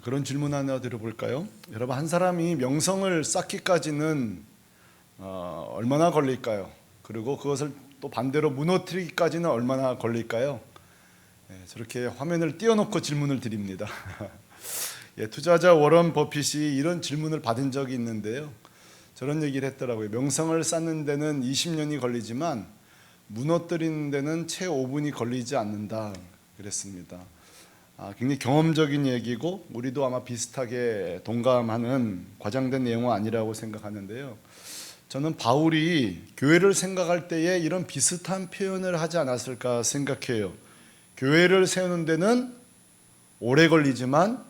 그런 질문 하나 드려볼까요? 여러분, 한 사람이 명성을 쌓기까지는 얼마나 걸릴까요? 그리고 그것을 또 반대로 무너뜨리기까지는 얼마나 걸릴까요? 저렇게 화면을 띄워놓고 질문을 드립니다. 투자자 워런 버핏이 이런 질문을 받은 적이 있는데요. 저런 얘기를 했더라고요. 명성을 쌓는 데는 20년이 걸리지만 무너뜨리는 데는 채 5분이 걸리지 않는다 그랬습니다. 굉장히 경험적인 얘기고 우리도 아마 비슷하게 동감하는 과장된 내용은 아니라고 생각하는데요. 저는 바울이 교회를 생각할 때에 이런 비슷한 표현을 하지 않았을까 생각해요. 교회를 세우는 데는 오래 걸리지만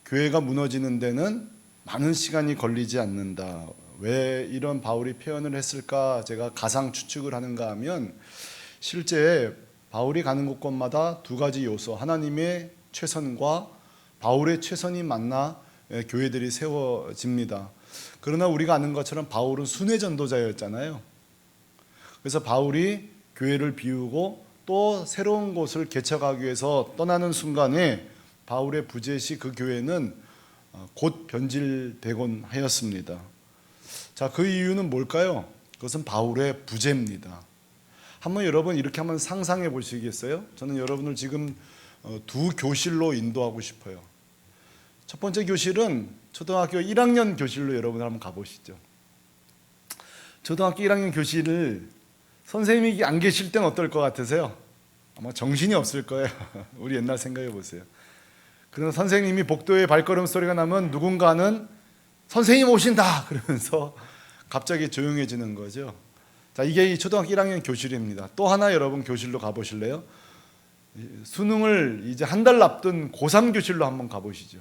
교회가 무너지는 데는 많은 시간이 걸리지 않는다. 왜 이런 바울이 표현을 했을까 제가 가상 추측을 하는가 하면 실제 바울이 가는 곳곳마다 두 가지 요소, 하나님의 최선과 바울의 최선이 만나 교회들이 세워집니다. 그러나 우리가 아는 것처럼 바울은 순회 전도자였잖아요. 그래서 바울이 교회를 비우고 또 새로운 곳을 개척하기 위해서 떠나는 순간에 바울의 부재시 그 교회는 곧 변질되곤 하였습니다. 자, 그 이유는 뭘까요? 그것은 바울의 부재입니다. 한번 여러분 이렇게 한번 상상해 보시겠어요? 저는 여러분을 지금 두 교실로 인도하고 싶어요. 첫 번째 교실은 초등학교 1학년 교실로 여러분 한번 가보시죠. 초등학교 1학년 교실을 선생님이 안 계실 땐 어떨 것 같으세요? 아마 정신이 없을 거예요. 우리 옛날 생각해 보세요. 그러나 선생님이 복도에 발걸음 소리가 나면 누군가는 선생님 오신다 그러면서 갑자기 조용해지는 거죠. 자, 이게 이 초등학교 1학년 교실입니다. 또 하나 여러분 교실로 가보실래요? 수능을 이제 한 달 앞둔 고3 교실로 한번 가보시죠.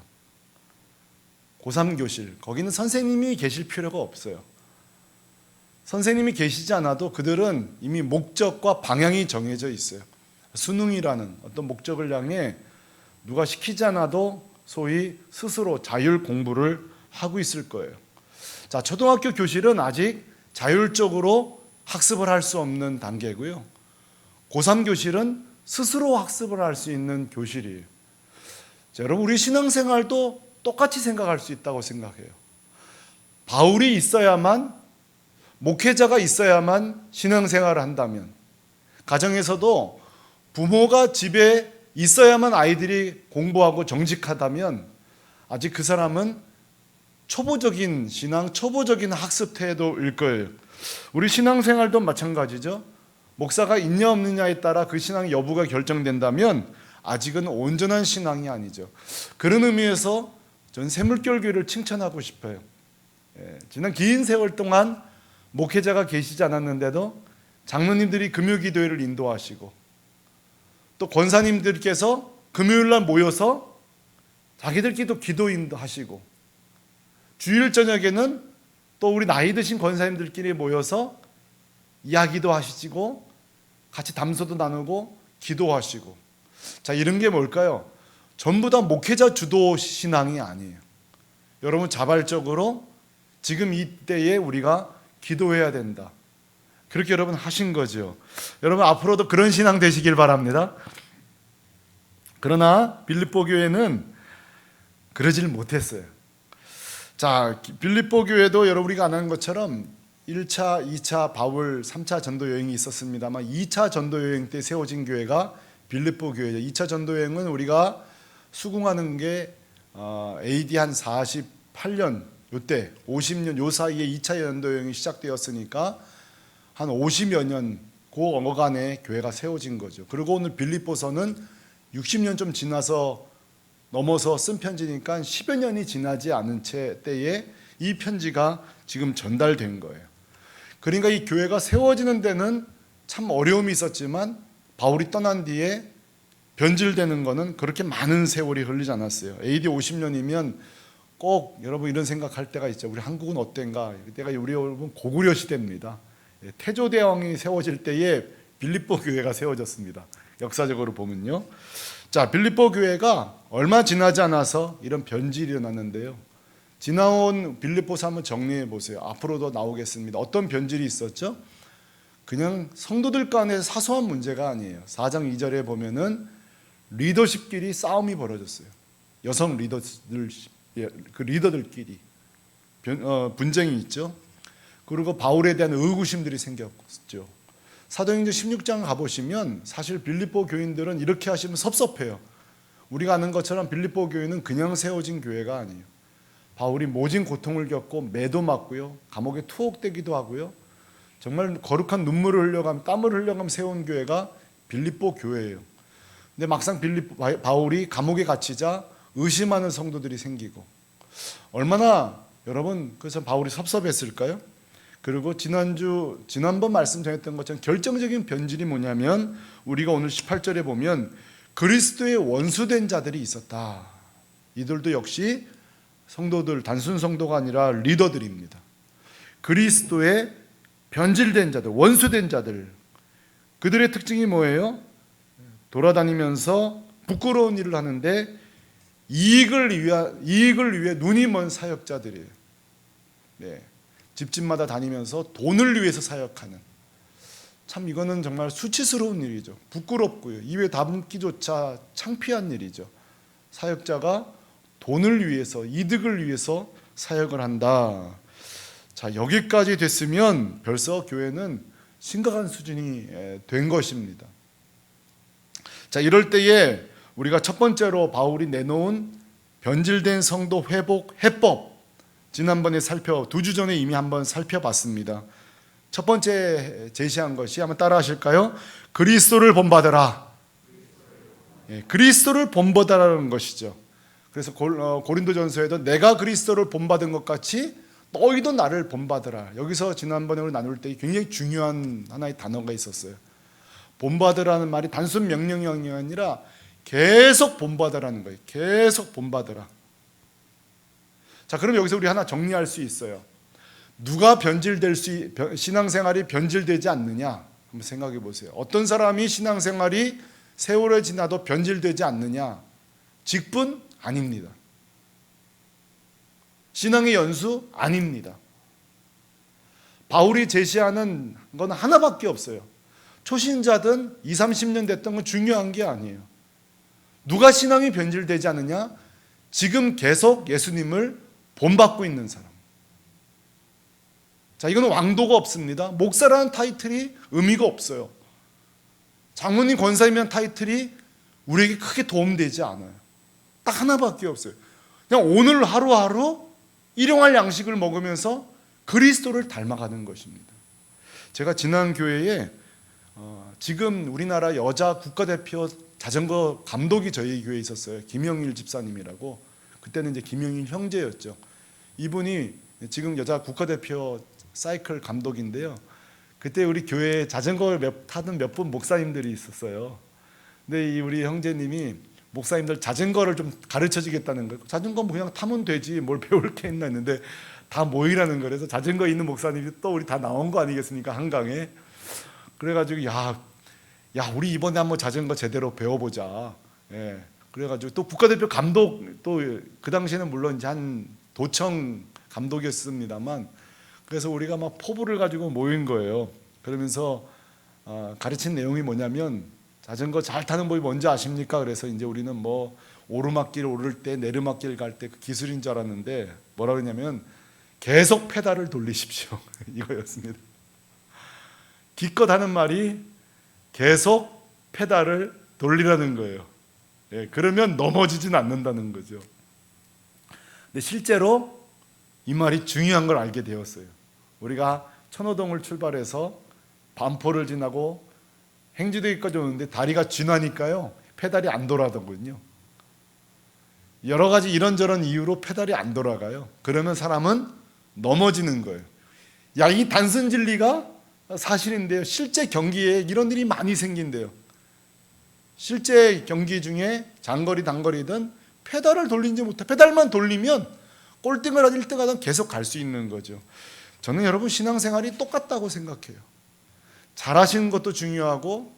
고3 교실, 거기는 선생님이 계실 필요가 없어요. 선생님이 계시지 않아도 그들은 이미 목적과 방향이 정해져 있어요. 수능이라는 어떤 목적을 향해 누가 시키지 않아도 소위 스스로 자율 공부를 하고 있을 거예요. 자, 초등학교 교실은 아직 자율적으로 학습을 할 수 없는 단계고요. 고3 교실은 스스로 학습을 할 수 있는 교실이에요. 자, 여러분, 우리 신앙생활도 똑같이 생각할 수 있다고 생각해요. 바울이 있어야만, 목회자가 있어야만 신앙생활을 한다면, 가정에서도 부모가 집에 있어야만 아이들이 공부하고 정직하다면 아직 그 사람은 초보적인 신앙, 초보적인 학습 태도일 거예요. 우리 신앙생활도 마찬가지죠. 목사가 있냐 없느냐에 따라 그 신앙 여부가 결정된다면 아직은 온전한 신앙이 아니죠. 그런 의미에서 전 새물결교회를 칭찬하고 싶어요. 지난 긴 세월 동안 목회자가 계시지 않았는데도 장로님들이 금요기도회를 인도하시고 또 권사님들께서 금요일날 모여서 자기들끼리도 기도 인도하시고 주일 저녁에는 또 우리 나이 드신 권사님들끼리 모여서 이야기도 하시고 같이 담소도 나누고 기도하시고, 자, 이런 게 뭘까요? 전부 다 목회자 주도 신앙이 아니에요. 여러분, 자발적으로 지금 이때에 우리가 기도해야 된다, 그렇게 여러분 하신 거죠. 여러분, 앞으로도 그런 신앙 되시길 바랍니다. 그러나 빌립보 교회는 그러질 못했어요. 자, 빌립보 교회도 여러분 우리가 아는 것처럼 1차, 2차 바울, 3차 전도 여행이 있었습니다만 2차 전도 여행 때 세워진 교회가 빌립보 교회죠. 2차 전도 여행은 우리가 수긍하는 게 AD 한 48년 요때 50년 요 사이에 2차 전도 여행이 시작되었으니까 한 50여 년 그 어간에 교회가 세워진 거죠. 그리고 오늘 빌립보서는 60년 좀 지나서 넘어서 쓴 편지니까 10여 년이 지나지 않은 채 때에 이 편지가 지금 전달된 거예요. 그러니까 이 교회가 세워지는 데는 참 어려움이 있었지만 바울이 떠난 뒤에 변질되는 거는 그렇게 많은 세월이 흘리지 않았어요. AD 50년이면 꼭 여러분 이런 생각할 때가 있죠. 우리 한국은 어땠가? 이때가 우리 여러분 고구려 시대입니다. 태조대왕이 세워질 때에 빌립보 교회가 세워졌습니다. 역사적으로 보면요. 자, 빌립보 교회가 얼마 지나지 않아서 이런 변질이 일어났는데요. 지나온 빌립보서 한번 정리해 보세요. 앞으로도 나오겠습니다. 어떤 변질이 있었죠? 그냥 성도들 간의 사소한 문제가 아니에요. 4장 2절에 보면은 리더십끼리 싸움이 벌어졌어요. 여성 그 리더들끼리 분쟁이 있죠. 그리고 바울에 대한 의구심들이 생겼죠. 사도행전 16장 가보시면 사실 빌립보 교인들은 이렇게 하시면 섭섭해요. 우리가 아는 것처럼 빌립보 교회는 그냥 세워진 교회가 아니에요. 바울이 모진 고통을 겪고 매도 맞고요, 감옥에 투옥되기도 하고요, 정말 거룩한 눈물을 흘려가며 땀을 흘려가며 세운 교회가 빌립보 교회예요. 근데 막상 바울이 감옥에 갇히자 의심하는 성도들이 생기고, 얼마나 여러분 그래서 바울이 섭섭했을까요? 그리고 지난번 말씀 전했던 것처럼 결정적인 변질이 뭐냐면, 우리가 오늘 18절에 보면 그리스도의 원수된 자들이 있었다. 이들도 역시 성도들, 단순 성도가 아니라 리더들입니다. 그리스도의 변질된 자들, 원수된 자들, 그들의 특징이 뭐예요? 돌아다니면서 부끄러운 일을 하는데 이익을 위해 눈이 먼 사역자들이에요. 네. 집집마다 다니면서 돈을 위해서 사역하는, 참 이거는 정말 수치스러운 일이죠. 부끄럽고요, 입에 담기조차 창피한 일이죠. 사역자가 돈을 위해서, 이득을 위해서 사역을 한다. 자, 여기까지 됐으면 벌써 교회는 심각한 수준이 된 것입니다. 자, 이럴 때에 우리가 첫 번째로 바울이 내놓은 변질된 성도 회복 해법, 지난번에 2주 전에 이미 한번 살펴봤습니다. 첫 번째 제시한 것이, 한번 따라 하실까요? 그리스도를 본받으라. 그리스도를 본받으라는 것이죠. 그래서 고린도전서에도 내가 그리스도를 본받은 것 같이 너희도 나를 본받으라. 여기서 지난번에 우리 나눌 때 굉장히 중요한 하나의 단어가 있었어요. 본받으라는 말이 단순 명령이 아니라 계속 본받으라는 거예요. 계속 본받으라. 자, 그럼 여기서 우리 하나 정리할 수 있어요. 누가 신앙생활이 변질되지 않느냐? 한번 생각해 보세요. 어떤 사람이 신앙생활이 세월이 지나도 변질되지 않느냐? 직분? 아닙니다. 신앙의 연수? 아닙니다. 바울이 제시하는 건 하나밖에 없어요. 초신자든 20, 30년 됐던 건 중요한 게 아니에요. 누가 신앙이 변질되지 않느냐? 지금 계속 예수님을 본받고 있는 사람. 자, 이거는 왕도가 없습니다. 목사라는 타이틀이 의미가 없어요. 장로님, 권사님이라는 타이틀이 우리에게 크게 도움되지 않아요. 딱 하나밖에 없어요. 그냥 오늘 하루하루 일용할 양식을 먹으면서 그리스도를 닮아가는 것입니다. 제가 지난 교회에 지금 우리나라 여자 국가대표 자전거 감독이 저희 교회에 있었어요. 김영일 집사님이라고. 그때는 이제 김영일 형제였죠. 이분이 지금 여자 국가대표 사이클 감독인데요. 그때 우리 교회에 자전거를 타던 몇 분 목사님들이 있었어요. 근데 우리 형제님이 목사님들 자전거를 좀 가르쳐 주겠다는 거예요. 자전거 뭐 그냥 타면 되지 뭘 배울 게 있나 했는데 다 모이라는 거라서 자전거 있는 목사님이 또 우리 다 나온 거 아니겠습니까, 한강에. 그래가지고 야 우리 이번에 한번 자전거 제대로 배워보자. 예. 그래가지고 또 국가대표 감독, 또 그 당시에는 물론 이제 한 도청 감독이었습니다만, 그래서 우리가 막 포부를 가지고 모인 거예요. 그러면서 가르친 내용이 뭐냐면, 자전거 잘 타는 법이 뭔지 아십니까? 그래서 이제 우리는 뭐 오르막길 오를 때, 내리막길 갈 때 그 기술인 줄 알았는데, 뭐라 그러냐면 계속 페달을 돌리십시오. 이거였습니다. 기껏 하는 말이 계속 페달을 돌리라는 거예요. 예, 그러면 넘어지진 않는다는 거죠. 근데 실제로 이 말이 중요한 걸 알게 되었어요. 우리가 천호동을 출발해서 반포를 지나고 행주대교까지 오는데 다리가 쥐나니까요, 페달이 안 돌아가거든요. 여러 가지 이런저런 이유로 페달이 안 돌아가요. 그러면 사람은 넘어지는 거예요. 야, 이 단순 진리가 사실인데요, 실제 경기에 이런 일이 많이 생긴대요. 실제 경기 중에 장거리 단거리든 페달을 돌리지 못해, 페달만 돌리면 꼴등을 하든 1등 하든 계속 갈 수 있는 거죠. 저는 여러분 신앙생활이 똑같다고 생각해요. 잘하시는 것도 중요하고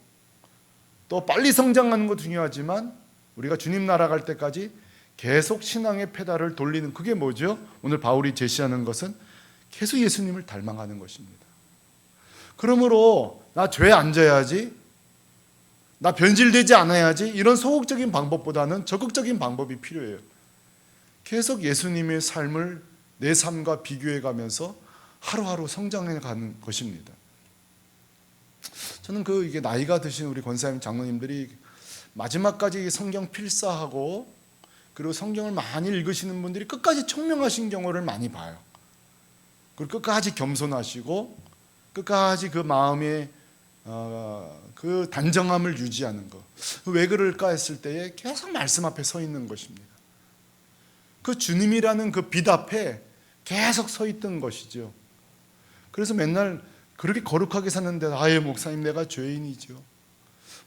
또 빨리 성장하는 것도 중요하지만, 우리가 주님 나라 갈 때까지 계속 신앙의 페달을 돌리는, 그게 뭐죠? 오늘 바울이 제시하는 것은 계속 예수님을 닮아가는 것입니다. 그러므로 나 죄에 안 져야지, 나 변질되지 않아야지, 이런 소극적인 방법보다는 적극적인 방법이 필요해요. 계속 예수님의 삶을 내 삶과 비교해 가면서 하루하루 성장해 가는 것입니다. 저는 이게 나이가 드신 우리 권사님 장로님들이 마지막까지 성경 필사하고 그리고 성경을 많이 읽으시는 분들이 끝까지 청명하신 경우를 많이 봐요. 그리고 끝까지 겸손하시고 끝까지 그 마음의 그 단정함을 유지하는 것. 왜 그럴까 했을 때에 계속 말씀 앞에 서 있는 것입니다. 그 주님이라는 그 빛 앞에 계속 서 있던 것이죠. 그래서 맨날 그렇게 거룩하게 사는데 아예 목사님 내가 죄인이죠.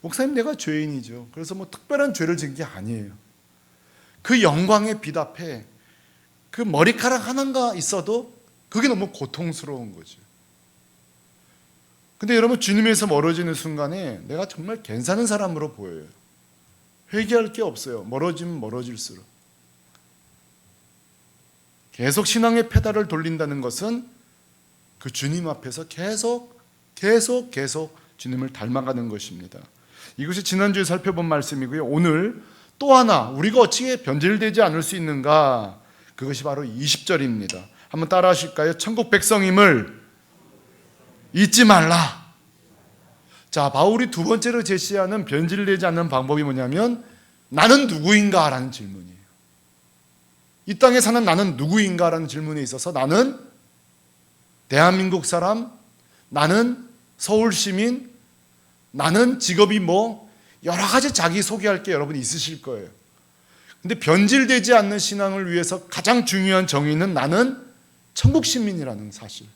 목사님 내가 죄인이죠. 그래서 뭐 특별한 죄를 지은 게 아니에요. 그 영광의 빛 앞에 그 머리카락 하나가 있어도 그게 너무 고통스러운 거죠. 근데 여러분 주님에서 멀어지는 순간에 내가 정말 괜찮은 사람으로 보여요. 회개할 게 없어요. 멀어지면 멀어질수록. 계속 신앙의 페달을 돌린다는 것은 그 주님 앞에서 계속 주님을 닮아가는 것입니다. 이것이 지난주에 살펴본 말씀이고요. 오늘 또 하나 우리가 어찌게 변질되지 않을 수 있는가? 그것이 바로 20절입니다. 한번 따라 하실까요? 천국 백성임을 잊지 말라. 자, 바울이 두 번째로 제시하는 변질되지 않는 방법이 뭐냐면 나는 누구인가? 라는 질문이에요. 이 땅에 사는 나는 누구인가? 라는 질문에 있어서 나는 대한민국 사람, 나는 서울 시민, 나는 직업이 뭐 여러 가지 자기 소개할 게 여러분 있으실 거예요. 근데 변질되지 않는 신앙을 위해서 가장 중요한 정의는 나는 천국 시민이라는 사실,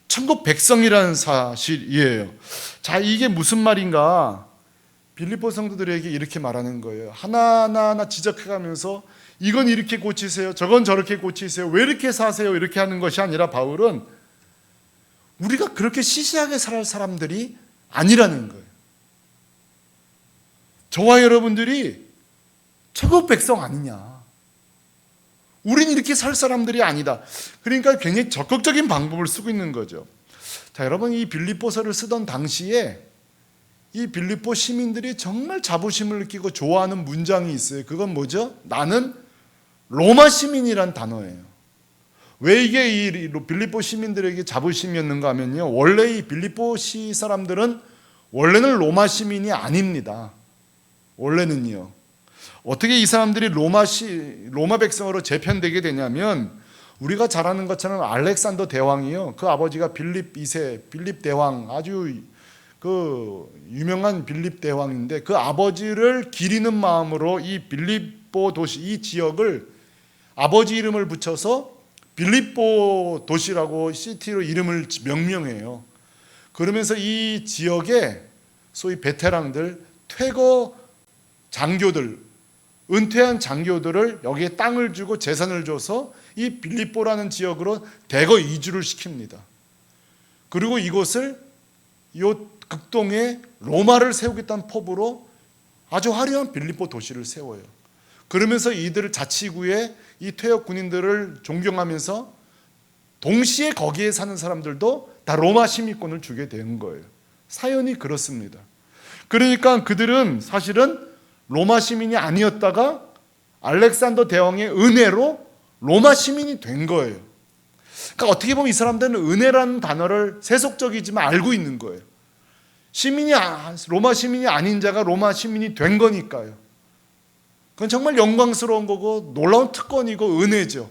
천국 백성이라는 사실이에요. 자, 이게 무슨 말인가? 빌립보 성도들에게 이렇게 말하는 거예요. 하나하나 지적해가면서 이건 이렇게 고치세요, 저건 저렇게 고치세요, 왜 이렇게 사세요, 이렇게 하는 것이 아니라 바울은 우리가 그렇게 시시하게 살 사람들이 아니라는 거예요. 저와 여러분들이 천국 백성 아니냐, 우린 이렇게 살 사람들이 아니다. 그러니까 굉장히 적극적인 방법을 쓰고 있는 거죠. 자, 여러분 이 빌립보서를 쓰던 당시에 이 빌립보 시민들이 정말 자부심을 느끼고 좋아하는 문장이 있어요. 그건 뭐죠? 나는 로마 시민이란 단어예요. 왜 이게 이 빌립보 시민들에게 자부심이었는가 하면요, 원래 이 빌립보시 사람들은 원래는 로마 시민이 아닙니다. 원래는요. 어떻게 이 사람들이 로마 백성으로 재편되게 되냐면, 우리가 잘 아는 것처럼 알렉산더 대왕이요, 그 아버지가 빌립 2세, 빌립 대왕, 아주 그 유명한 빌립 대왕인데, 그 아버지를 기리는 마음으로 이 빌립보 도시, 이 지역을 아버지 이름을 붙여서 빌립보 도시라고 시티로 이름을 명명해요. 그러면서 이 지역에 소위 베테랑들, 퇴거 장교들, 은퇴한 장교들을 여기에 땅을 주고 재산을 줘서 이 빌립보라는 지역으로 대거 이주를 시킵니다. 그리고 이곳을 요 극동에 로마를 세우겠다는 포부로 아주 화려한 빌립보 도시를 세워요. 그러면서 이들을 자치구에 이 퇴역 군인들을 존경하면서 동시에 거기에 사는 사람들도 다 로마 시민권을 주게 된 거예요. 사연이 그렇습니다. 그러니까 그들은 사실은 로마 시민이 아니었다가 알렉산더 대왕의 은혜로 로마 시민이 된 거예요. 그러니까 어떻게 보면 이 사람들은 은혜라는 단어를 세속적이지만 알고 있는 거예요. 로마 시민이 아닌 자가 로마 시민이 된 거니까요. 그건 정말 영광스러운 거고 놀라운 특권이고 은혜죠.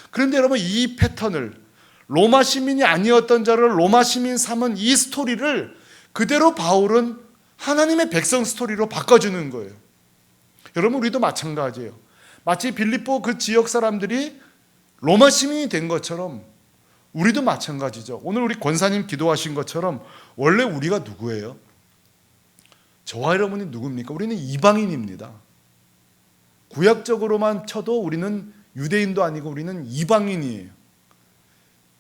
그런데 여러분, 이 패턴을, 로마 시민이 아니었던 자를 로마 시민 삼은 이 스토리를 그대로 바울은 하나님의 백성 스토리로 바꿔주는 거예요. 여러분, 우리도 마찬가지예요. 마치 빌립보 그 지역 사람들이 로마 시민이 된 것처럼 우리도 마찬가지죠. 오늘 우리 권사님 기도하신 것처럼 원래 우리가 누구예요? 저와 여러분이 누굽니까? 우리는 이방인입니다. 구약적으로만 쳐도 우리는 유대인도 아니고 우리는 이방인이에요.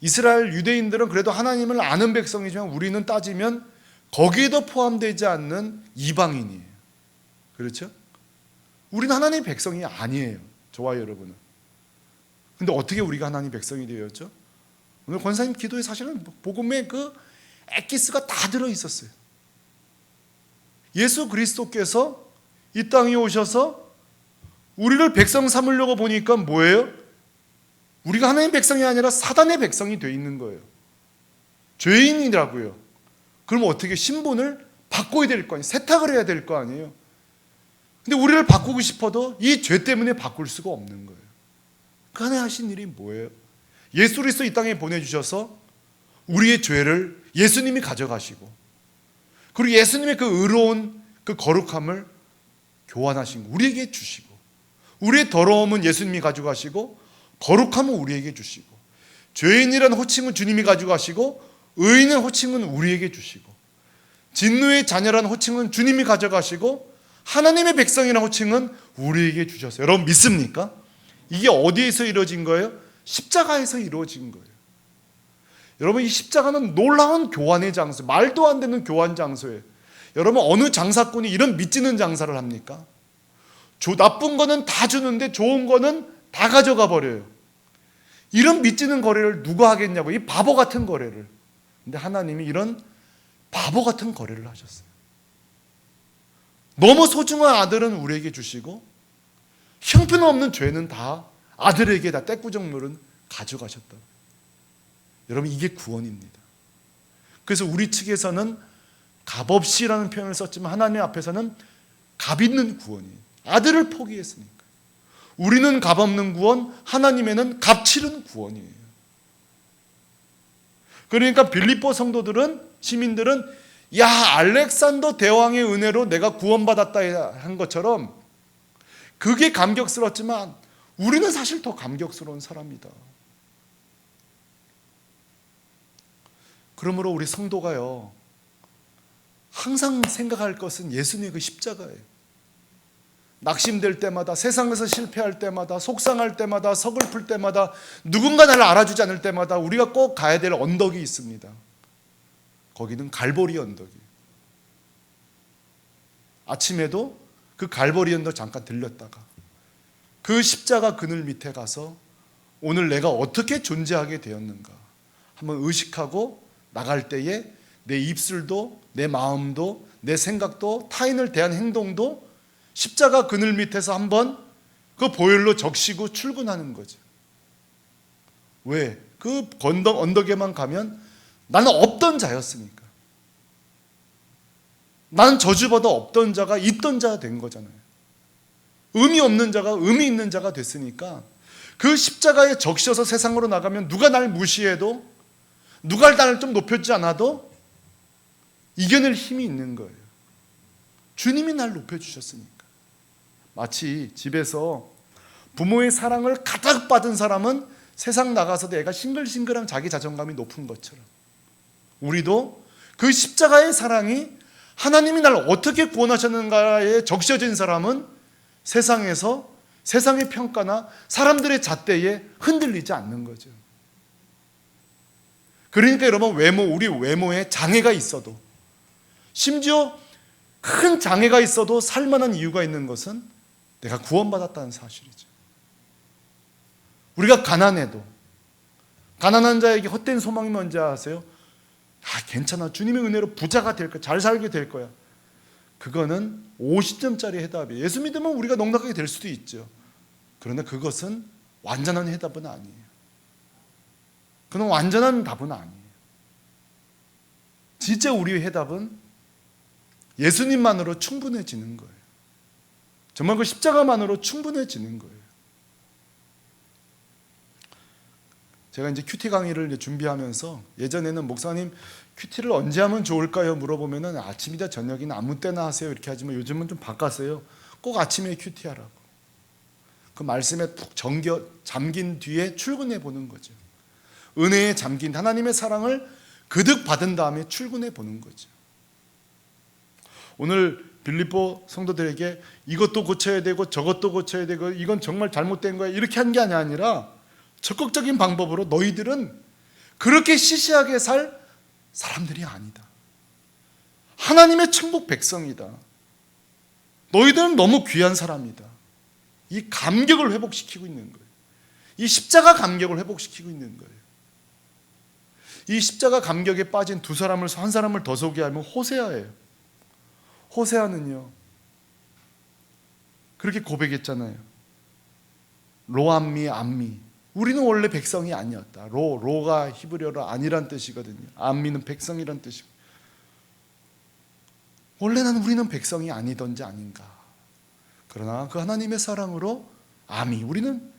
이스라엘 유대인들은 그래도 하나님을 아는 백성이지만 우리는 따지면 거기에도 포함되지 않는 이방인이에요. 그렇죠? 우리는 하나님의 백성이 아니에요. 저와 여러분은. 근데 어떻게 우리가 하나님의 백성이 되었죠? 오늘 권사님 기도에 사실은 복음의 그 엑기스가 다 들어있었어요. 예수 그리스도께서 이 땅에 오셔서 우리를 백성 삼으려고 보니까 뭐예요? 우리가 하나님의 백성이 아니라 사단의 백성이 돼 있는 거예요. 죄인이라고요. 그럼 어떻게 신분을 바꿔야 될 거 아니에요? 세탁을 해야 될 거 아니에요? 근데 우리를 바꾸고 싶어도 이 죄 때문에 바꿀 수가 없는 거예요. 그 안에 하신 일이 뭐예요? 예수 그리스도 이 땅에 보내주셔서 우리의 죄를 예수님이 가져가시고, 그리고 예수님의 그 의로운 그 거룩함을 교환하신 거 우리에게 주시고, 우리의 더러움은 예수님이 가져가시고 거룩함은 우리에게 주시고, 죄인이라는 호칭은 주님이 가져가시고 의인의 호칭은 우리에게 주시고, 진노의 자녀라는 호칭은 주님이 가져가시고 하나님의 백성이라는 호칭은 우리에게 주셨어요. 여러분 믿습니까? 이게 어디에서 이루어진 거예요? 십자가에서 이루어진 거예요. 여러분 이 십자가는 놀라운 교환의 장소, 말도 안 되는 교환 장소예요. 여러분 어느 장사꾼이 이런 믿지는 장사를 합니까? 나쁜 거는 다 주는데 좋은 거는 다 가져가 버려요. 이런 믿지는 거래를 누가 하겠냐고, 이 바보 같은 거래를. 근데 하나님이 이런 바보 같은 거래를 하셨어요. 너무 소중한 아들은 우리에게 주시고 형편없는 죄는 다 아들에게 다 떼꾸정물은 가져가셨다. 여러분 이게 구원입니다. 그래서 우리 측에서는 값없이라는 표현을 썼지만 하나님 앞에서는 값 있는 구원이에요. 아들을 포기했으니까. 우리는 값없는 구원, 하나님에는 값치른 구원이에요. 그러니까 빌립보 성도들은, 시민들은 야 알렉산더 대왕의 은혜로 내가 구원받았다 한 것처럼 그게 감격스럽지만 우리는 사실 더 감격스러운 사람이다. 그러므로 우리 성도가요 항상 생각할 것은 예수님의 그 십자가예요. 낙심될 때마다, 세상에서 실패할 때마다, 속상할 때마다, 서글플 때마다, 누군가 나를 알아주지 않을 때마다 우리가 꼭 가야 될 언덕이 있습니다. 거기는 갈보리 언덕이에요. 아침에도 그 갈보리 언덕 잠깐 들렸다가 그 십자가 그늘 밑에 가서 오늘 내가 어떻게 존재하게 되었는가 한번 의식하고 나갈 때에 내 입술도, 내 마음도, 내 생각도, 타인을 대한 행동도 십자가 그늘 밑에서 한번 그 보혈로 적시고 출근하는 거죠. 왜? 그 언덕에만 가면 나는 없던 자였으니까. 나는 저주받아 없던 자가 있던 자가 된 거잖아요. 의미 없는 자가 의미 있는 자가 됐으니까 그 십자가에 적셔서 세상으로 나가면 누가 날 무시해도, 누가 나를 좀 높여주지 않아도 이겨낼 힘이 있는 거예요. 주님이 날 높여주셨으니까. 마치 집에서 부모의 사랑을 가득 받은 사람은 세상 나가서도 애가 싱글싱글한 자기 자존감이 높은 것처럼 우리도 그 십자가의 사랑이 하나님이 나를 어떻게 구원하셨는가에 적셔진 사람은 세상에서 세상의 평가나 사람들의 잣대에 흔들리지 않는 거죠. 그러니까 여러분 우리 외모에 장애가 있어도, 심지어 큰 장애가 있어도 살만한 이유가 있는 것은 내가 구원받았다는 사실이죠. 우리가 가난해도, 가난한 자에게 헛된 소망이 뭔지 아세요? 괜찮아, 주님의 은혜로 부자가 될 거야, 잘 살게 될 거야. 그거는 50점짜리 해답이에요. 예수 믿으면 우리가 넉넉하게 될 수도 있죠. 그러나 그것은 완전한 해답은 아니에요. 그건 완전한 답은 아니에요. 진짜 우리의 해답은 예수님만으로 충분해지는 거예요. 정말 그 십자가만으로 충분해지는 거예요. 제가 이제 큐티 강의를 이제 준비하면서 예전에는 목사님 큐티를 언제 하면 좋을까요? 물어보면은 아침이다 저녁이나 아무 때나 하세요 이렇게 하지만 요즘은 좀 바꿨어요. 꼭 아침에 큐티 하라고. 그 말씀에 푹 잠긴 뒤에 출근해 보는 거죠. 은혜에 잠긴 하나님의 사랑을 그득 받은 다음에 출근해 보는 거죠. 오늘 빌립보 성도들에게 이것도 고쳐야 되고 저것도 고쳐야 되고 이건 정말 잘못된 거야 이렇게 한 게 아니라 적극적인 방법으로 너희들은 그렇게 시시하게 살 사람들이 아니다. 하나님의 천국 백성이다. 너희들은 너무 귀한 사람이다. 이 감격을 회복시키고 있는 거예요. 이 십자가 감격을 회복시키고 있는 거예요. 이 십자가 감격에 빠진 한 사람을 더 소개하면 호세아예요. 호세아는요 그렇게 고백했잖아요. 로암미, 암미. 우리는 원래 백성이 아니었다. 로가 히브리어로 아니란 뜻이거든요. 암미는 백성이란 뜻이고. 원래는 우리는 백성이 아니던지 아닌가. 그러나 그 하나님의 사랑으로 암이, 우리는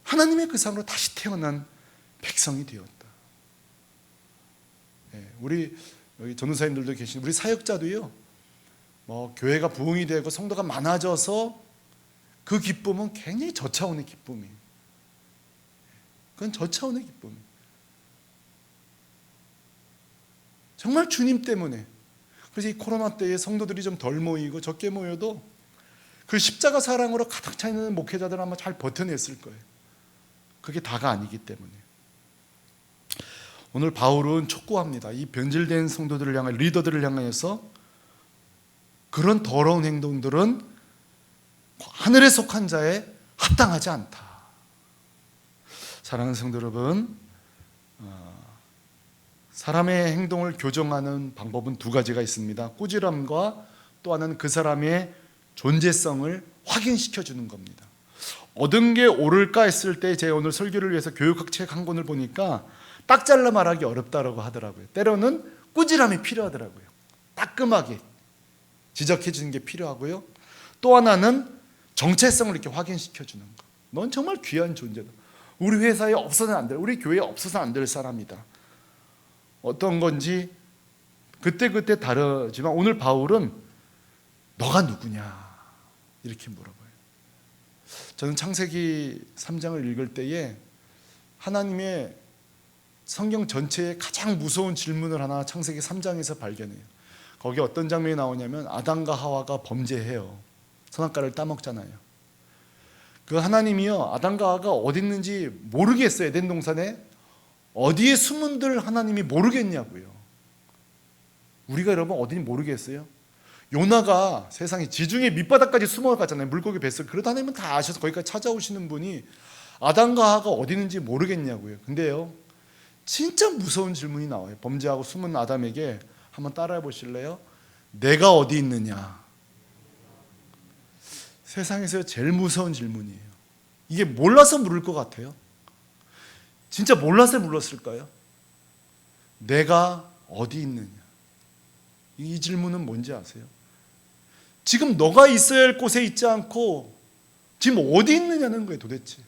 하나님의 그 상으로 다시 태어난 백성이 되었다. 우리 여기 전도사님들도 계신 우리 사역자도요, 교회가 부흥이 되고 성도가 많아져서 그 기쁨은 굉장히 저차원의 기쁨이에요. 그건 저차원의 기쁨이에요. 정말 주님 때문에. 그래서 이 코로나 때에 성도들이 좀 덜 모이고 적게 모여도 그 십자가 사랑으로 가득 차 있는 목회자들은 아마 잘 버텨냈을 거예요. 그게 다가 아니기 때문에. 오늘 바울은 촉구합니다. 이 변질된 성도들을 향해, 리더들을 향해서 그런 더러운 행동들은 하늘에 속한 자에 합당하지 않다. 사랑하는 성도 여러분, 사람의 행동을 교정하는 방법은 두 가지가 있습니다. 꾸지람과 또 하나는 그 사람의 존재성을 확인시켜주는 겁니다. 얻은 게 옳을까 했을 때 제가 오늘 설교를 위해서 교육학 책 한 권을 보니까 딱 잘라 말하기 어렵다고 하더라고요. 때로는 꾸지람이 필요하더라고요. 따끔하게 지적해 주는 게 필요하고요. 또 하나는 정체성을 이렇게 확인시켜 주는 거. 넌 정말 귀한 존재다. 우리 회사에 없어서는 안 될, 우리 교회에 없어서는 안 될 사람이다. 어떤 건지 그때그때 다르지만 오늘 바울은 너가 누구냐 이렇게 물어봐요. 저는 창세기 3장을 읽을 때에 하나님의 성경 전체에 가장 무서운 질문을 하나 창세기 3장에서 발견해요. 거기 어떤 장면이 나오냐면 아담과 하와가 범죄해요. 선악과를 따먹잖아요. 그 하나님이요, 아담과 하와가 어디 있는지 모르겠어요. 에덴 동산에 어디에 숨은들 하나님이 모르겠냐고요. 우리가 여러분 어딘지 모르겠어요? 요나가 세상에 지중해 밑바닥까지 숨어가잖아요. 물고기 뱃속. 그러다 하나님은 다 아셔서 거기까지 찾아오시는 분이 아담과 하와가 어디 있는지 모르겠냐고요. 근데요, 진짜 무서운 질문이 나와요. 범죄하고 숨은 아담에게 한번 따라해 보실래요? 내가 어디 있느냐? 세상에서 제일 무서운 질문이에요. 이게 몰라서 물을 것 같아요. 진짜 몰라서 물었을까요? 내가 어디 있느냐? 이 질문은 뭔지 아세요? 지금 너가 있어야 할 곳에 있지 않고 지금 어디 있느냐는 거예요, 도대체.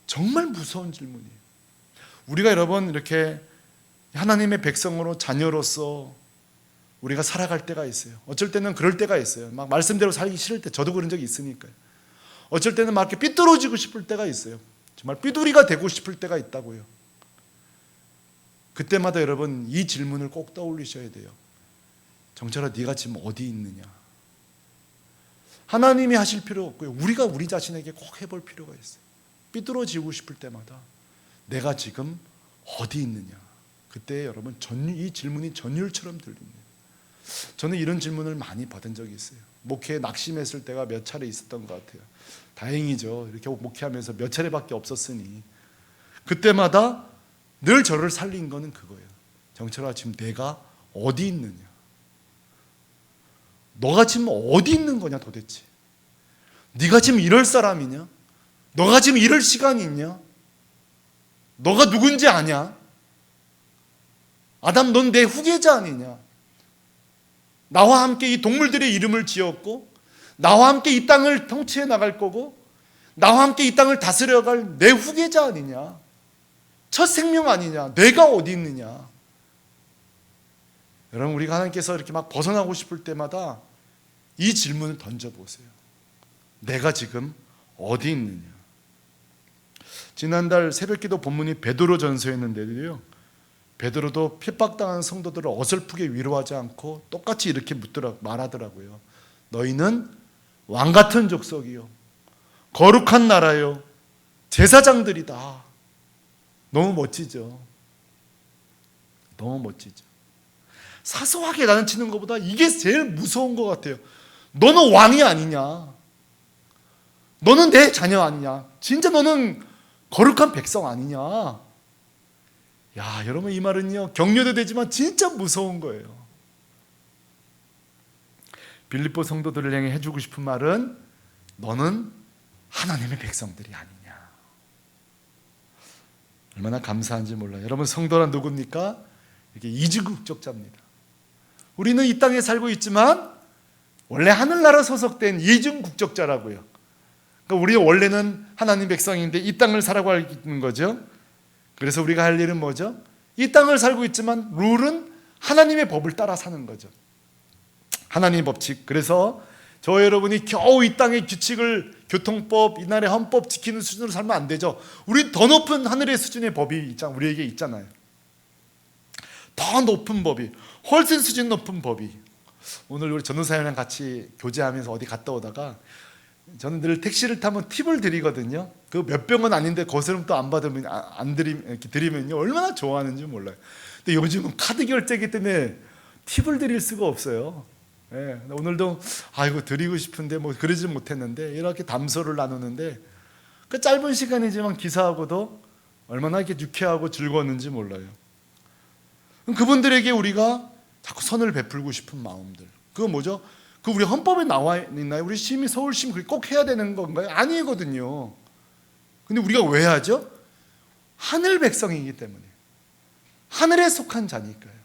정말 무서운 질문이에요. 우리가 여러분 이렇게 하나님의 백성으로, 자녀로서 우리가 살아갈 때가 있어요. 어쩔 때는 그럴 때가 있어요. 막 말씀대로 살기 싫을 때, 저도 그런 적이 있으니까요. 어쩔 때는 막 이렇게 삐뚤어지고 싶을 때가 있어요. 정말 삐두리가 되고 싶을 때가 있다고요. 그때마다 여러분 이 질문을 꼭 떠올리셔야 돼요. 정철아, 네가 지금 어디 있느냐? 하나님이 하실 필요 없고요. 우리가 우리 자신에게 꼭 해볼 필요가 있어요. 삐뚤어지고 싶을 때마다 내가 지금 어디 있느냐? 그때 여러분 이 질문이 전율처럼 들립니다. 저는 이런 질문을 많이 받은 적이 있어요. 목회에 낙심했을 때가 몇 차례 있었던 것 같아요. 다행이죠. 이렇게 목회하면서 몇 차례밖에 없었으니. 그때마다 늘 저를 살린 거는 그거예요. 정철아, 지금 내가 어디 있느냐? 너가 지금 어디 있는 거냐 도대체? 네가 지금 이럴 사람이냐? 너가 지금 이럴 시간이 있냐? 너가 누군지 아냐? 아담, 넌 내 후계자 아니냐? 나와 함께 이 동물들의 이름을 지었고 나와 함께 이 땅을 통치해 나갈 거고 나와 함께 이 땅을 다스려갈 내 후계자 아니냐? 첫 생명 아니냐? 내가 어디 있느냐? 여러분, 우리가 하나님께서 이렇게 막 벗어나고 싶을 때마다 이 질문을 던져보세요. 내가 지금 어디 있느냐? 지난달 새벽기도 본문이 베드로 전서였는데도요, 베드로도 핍박당한 성도들을 어설프게 위로하지 않고 똑같이 이렇게 말하더라고요. 너희는 왕같은 족속이요, 거룩한 나라요, 제사장들이다. 너무 멋지죠? 너무 멋지죠? 사소하게 나눠치는 것보다 이게 제일 무서운 것 같아요. 너는 왕이 아니냐? 너는 내 자녀 아니냐? 진짜 너는 거룩한 백성 아니냐? 야, 여러분, 이 말은요, 격려도 되지만 진짜 무서운 거예요. 빌립보 성도들을 향해 해주고 싶은 말은 너는 하나님의 백성들이 아니냐. 얼마나 감사한지 몰라요. 여러분, 성도란 누굽니까? 이게 이중국적자입니다. 우리는 이 땅에 살고 있지만 원래 하늘나라 소속된 이중국적자라고요. 그러니까 우리 원래는 하나님 백성인데 이 땅을 살아가고 있는 거죠. 그래서 우리가 할 일은 뭐죠? 이 땅을 살고 있지만 룰은 하나님의 법을 따라 사는 거죠. 하나님의 법칙. 그래서 저 여러분이 겨우 이 땅의 규칙을, 교통법, 이 나라의 헌법 지키는 수준으로 살면 안 되죠. 우리 더 높은 하늘의 수준의 법이 우리에게 있잖아요. 더 높은 법이, 훨씬 수준 높은 법이. 오늘 우리 전도사님이랑 같이 교제하면서 어디 갔다 오다가 저는 늘 택시를 타면 팁을 드리거든요. 그 몇 병은 아닌데 거스름 또 안 받으면 이렇게 드리면요 얼마나 좋아하는지 몰라요. 근데 요즘은 카드 결제이기 때문에 팁을 드릴 수가 없어요. 예, 오늘도 이거 드리고 싶은데 뭐 그러지 못했는데 이렇게 담소를 나누는데 그 짧은 시간이지만 기사하고도 얼마나 이렇게 유쾌하고 즐거웠는지 몰라요. 그분들에게 우리가 자꾸 선을 베풀고 싶은 마음들, 그거 뭐죠? 그 우리 헌법에 나와 있나요? 우리 시민, 서울시민 그게 꼭 해야 되는 건가요? 아니거든요. 근데 우리가 왜 하죠? 하늘 백성이기 때문에, 하늘에 속한 자니까요.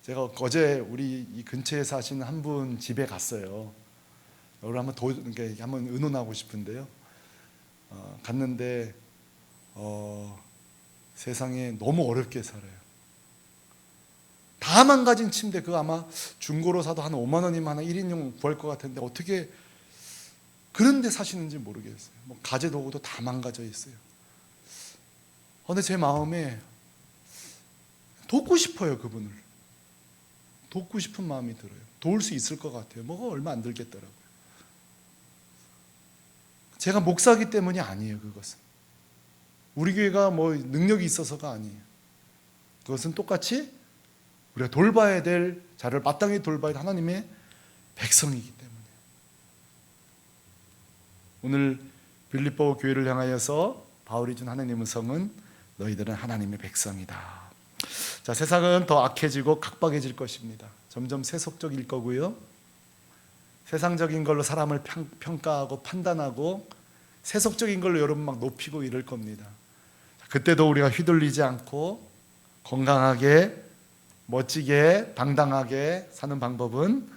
제가 어제 우리 이 근처에 사시는 한 분 집에 갔어요. 오늘 한번 의논하고 싶은데요. 갔는데 세상에 너무 어렵게 살아요. 다 망가진 침대, 그거 아마 중고로 사도 한 5만 원이면 하나 1인용 구할 것 같은데 어떻게 그런 데 사시는지 모르겠어요. 뭐 가재 도구도 다 망가져 있어요. 근데 제 마음에 돕고 싶어요. 그분을 돕고 싶은 마음이 들어요. 도울 수 있을 것 같아요. 뭐가 얼마 안 들겠더라고요. 제가 목사기 때문이 아니에요. 그것은 우리 교회가 뭐 능력이 있어서가 아니에요. 그것은 똑같이 우리가 돌봐야 될 자를 마땅히 돌봐야 될 하나님의 백성이기 때문에. 오늘 빌립보 교회를 향하여서 바울이 준 하나님의 음성은 너희들은 하나님의 백성이다. 자, 세상은 더 악해지고 각박해질 것입니다. 점점 세속적일 거고요. 세상적인 걸로 사람을 평가하고 판단하고 세속적인 걸로 여러분 막 높이고 이럴 겁니다. 그때도 우리가 휘둘리지 않고 건강하게, 멋지게, 당당하게 사는 방법은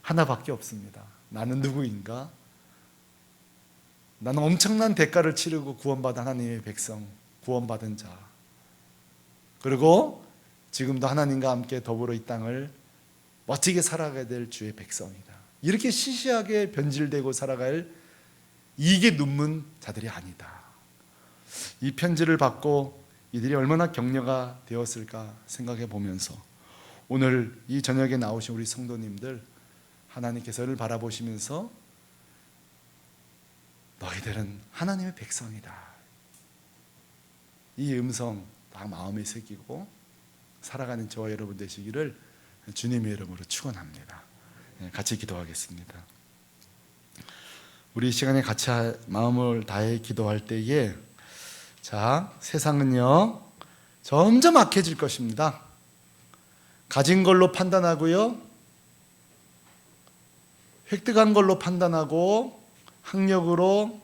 하나밖에 없습니다. 나는 누구인가? 나는 엄청난 대가를 치르고 구원받은 하나님의 백성, 구원받은 자. 그리고 지금도 하나님과 함께 더불어 이 땅을 멋지게 살아가야 될 주의 백성이다. 이렇게 시시하게 변질되고 살아갈 이익에 눈문 자들이 아니다. 이 편지를 받고 이들이 얼마나 격려가 되었을까 생각해 보면서 오늘 이 저녁에 나오신 우리 성도님들, 하나님께서를 바라보시면서 너희들은 하나님의 백성이다. 이 음성 다 마음에 새기고 살아가는 저와 여러분 되시기를 주님의 이름으로 축원합니다. 같이 기도하겠습니다. 우리 이 시간에 같이 마음을 다해 기도할 때에 세상은요 점점 악해질 것입니다. 가진 걸로 판단하고요, 획득한 걸로 판단하고 학력으로,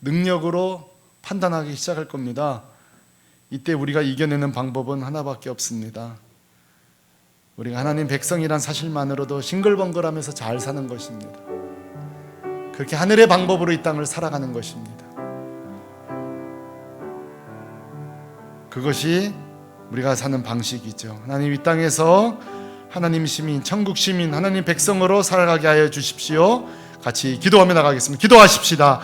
능력으로 판단하기 시작할 겁니다. 이때 우리가 이겨내는 방법은 하나밖에 없습니다. 우리가 하나님 백성이란 사실만으로도 싱글벙글하면서 잘 사는 것입니다. 그렇게 하늘의 방법으로 이 땅을 살아가는 것입니다. 그것이 우리가 사는 방식이죠. 하나님 이 땅에서 하나님 시민, 천국 시민, 하나님 백성으로 살아가게 하여 주십시오. 같이 기도하며 나가겠습니다. 기도하십시다.